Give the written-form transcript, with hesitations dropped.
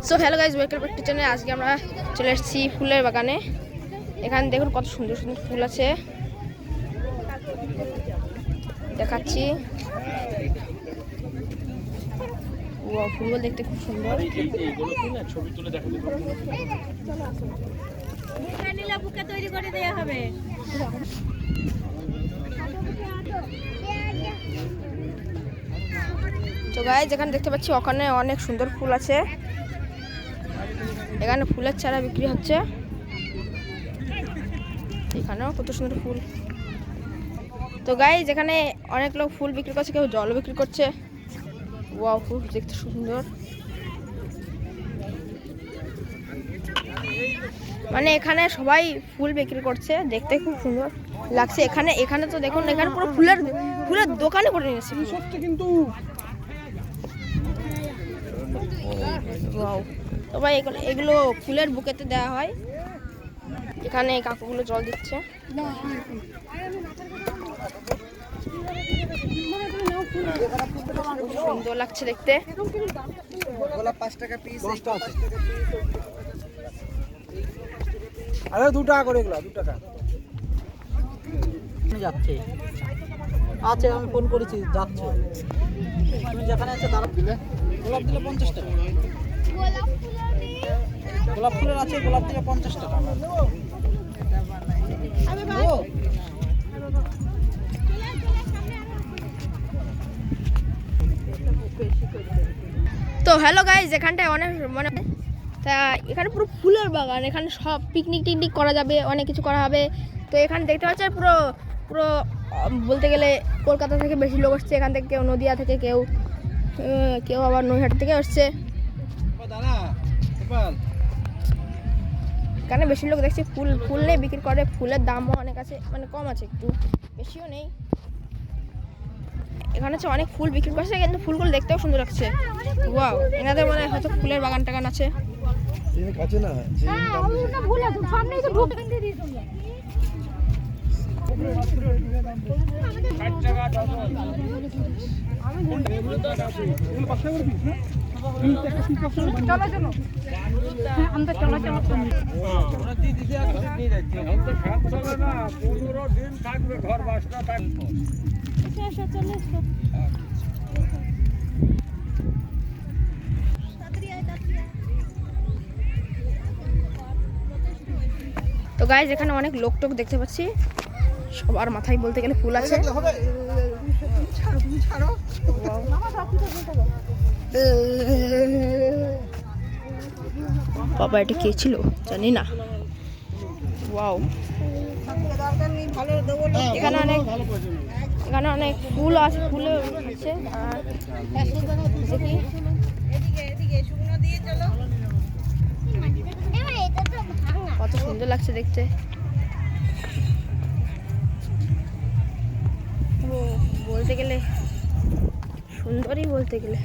So hello guys, welcome back to channel. আজকে আমরা চলে এসেছি ফুলের বাগানে। এখানে দেখুন কত সুন্দর সুন্দর ফুল আছে, দেখাচ্ছি। ফুলগুলো দেখতে খুব সুন্দর। তো গাইজ এখানে দেখতে পাচ্ছি ওখানে অনেক সুন্দর ফুল আছে। এখানে ফুলের চারা বিক্রি হচ্ছে। এখানেও কত সুন্দর ফুল। তো গাইজ এখানে অনেক লোক ফুল বিক্রি করছে, কেউ জল বিক্রি করছে। ওয়াও, ফুল দেখতে সুন্দর। মানে এখানে সবাই ফুল বিক্রি করছে, দেখতে খুব সুন্দর লাগছে। এখানে তো দেখুন, এখানে পুরো ফুলের দোকানে করে নিয়েছে কিন্তু। ওয়াও, তো ভাই এগুলো ফুলের বুকেতে দেওয়া হয়। এখানে কাকুগুলো জল দিচ্ছে। সুন্দর লাগছে দেখতে। গোলাপ 5 টাকা পিস, 10 টাকা আছে। আরে 2 টাকা করে এগুলা, 2 টাকা যাচ্ছে। আচ্ছা, আমি ফোন করেছি, যাচ্ছে। তুমি যেখানে আছে দাঁড়া। গোলাপ দিলে 50 টাকা। গোলাপ ফুলের আছে, গোলাপ দিলে 50 টাকা। তো হ্যালো গাইজ, এখানটায় অনেক মানে তা এখানে পুরো ফুলের বাগান। এখানে সব পিকনিক টিকনিক করা যাবে, অনেক কিছু করা হবে। তো এখানে দেখতে পাচ্ছেন পুরো পুরো বলতে গেলে কলকাতা থেকে বেশি লোক আসছে। এখান থেকে কেউ নদিয়া থেকে, কেউ আবার নৈহাটি থেকে আসছে। এখানে বেশি লোক দেখছি ফুল নিয়ে বিক্রি করে। ফুলের দামও অনেক আছে, মানে কম আছে, একটু বেশিও নেই। এখানে হচ্ছে অনেক ফুল বিক্রি করছে, কিন্তু ফুলগুলো দেখতেও সুন্দর লাগছে। ওয়াও, এনাদের মনে হয় হয়তো ফুলের বাগান টাগান আছে। তো গাইজ এখানে অনেক লোক টোক দেখতে পাচ্ছি। সবার মাথায় বলতে গেলে ফুল আছে। বাবা, এটা কে ছিল জানি না। ওয়াও, এখানে অনেক ফুল আছে, ফুলও আছে। আর দেখি কত সুন্দর লাগছে দেখতে। বলতে গেলে সুন্দরই বলতে গেলে।